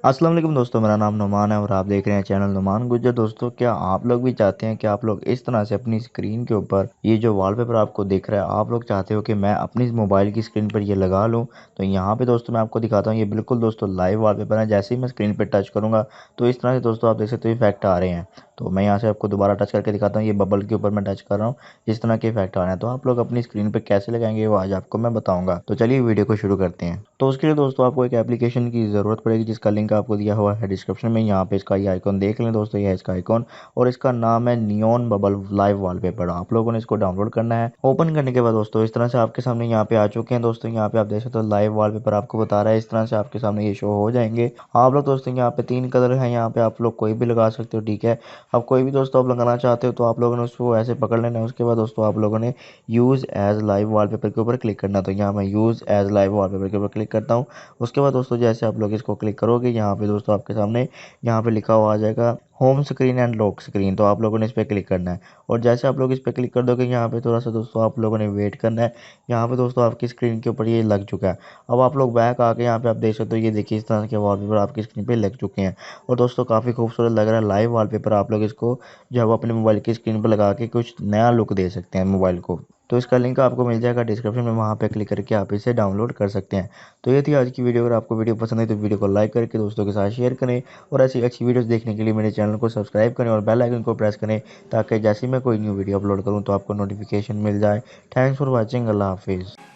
अस्सलाम वालेकुम दोस्तों, मेरा नाम नुमान है और आप देख रहे हैं चैनल नुमान गुज्जर। दोस्तों, क्या आप लोग भी चाहते हैं कि आप लोग इस तरह से अपनी स्क्रीन के ऊपर ये जो वॉलपेपर आपको दिख रहा है, आप लोग चाहते हो कि मैं अपनी मोबाइल की स्क्रीन पर ये लगा लूं? तो यहाँ पे दोस्तों मैं आपको दिखाता हूँ, ये बिल्कुल दोस्तों लाइव वॉलपेपर है। जैसे ही मैं स्क्रीन पर टच करूँगा तो इस तरह से दोस्तों आप देख सकते हो इफेक्ट आ रहे हैं। तो मैं यहाँ से आपको दोबारा टच करके दिखाता हूँ, ये बबल के ऊपर मैं टच कर रहा हूँ, इस तरह के इफेक्ट आ रहे हैं। तो आप लोग अपनी स्क्रीन पर कैसे लगाएंगे वो आज आपको मैं बताऊँगा। तो चलिए वीडियो को शुरू करते हैं। तो उसके लिए दोस्तों आपको एक एप्लीकेशन की ज़रूरत पड़ेगी जिसका लिंक आपको दिया हुआ है डिस्क्रिप्शन में। यहाँ पे इसका ये आइकॉन देख लें दोस्तों, ये है इसका आइकॉन और इसका नाम है नियॉन बबल लाइव वॉलपेपर। आप लोगों ने इसको डाउनलोड करना है। ओपन करने के बाद दोस्तों इस तरह से आपके सामने यहाँ पे आ चुके हैं। दोस्तों यहाँ पे आप देख सकते हो लाइव वॉलपेपर आपको बता रहा है, इस तरह से आपके सामने ये शो हो जाएंगे। आप लोग दोस्तों यहाँ पे 3 कलर हैं, यहाँ पे आप लोग कोई भी लगा सकते हो, ठीक है। अब कोई भी दोस्तों आप लगाना चाहते हो तो आप लोगों ने उसको ऐसे पकड़ लेना है। उसके बाद दोस्तों आप लोगों ने यूज़ एज लाइव वॉलपेपर के ऊपर क्लिक करना। तो यहाँ मैं यूज़ एज लाइव वॉलपेपर के ऊपर क्लिक करता हूँ। उसके बाद दोस्तों जैसे आप लोग इसको क्लिक करोगे, यहाँ पे दोस्तों आपके सामने यहाँ पे लिखा हुआ आ जाएगा home screen and lock screen. तो आप लोगों ने इस पर क्लिक करना है और जैसे आप लोग इस पर क्लिक कर दोगे, यहाँ पे थोड़ा सा दोस्तों आप लोगों ने वेट करना है। यहाँ पे दोस्तों आपकी स्क्रीन के ऊपर ये लग चुका है। अब आप लोग बैक आके यहाँ पे आप देख सकते हो, ये देखिए इस तरह के वॉलपेपर आपकी स्क्रीन पे लग चुके हैं और दोस्तों काफ़ी खूबसूरत लग रहा है लाइव वॉलपेपर। आप लोग इसको जब अपने मोबाइल की स्क्रीन पर लगा के कुछ नया लुक दे सकते हैं मोबाइल को। तो इसका लिंक आपको मिल जाएगा डिस्क्रिप्शन में, वहाँ पे क्लिक करके आप इसे डाउनलोड कर सकते हैं। तो ये थी आज की वीडियो। अगर आपको वीडियो पसंद है तो वीडियो को लाइक करके दोस्तों के साथ शेयर करें और ऐसी अच्छी वीडियोस देखने के लिए मेरे चैनल को सब्सक्राइब करें और बेल आइकन को प्रेस करें ताकि जैसे ही मैं कोई न्यू वीडियो अपलोड करूं तो आपको नोटिफिकेशन मिल जाए। Thanks for watching. अल्लाह हाफिज़।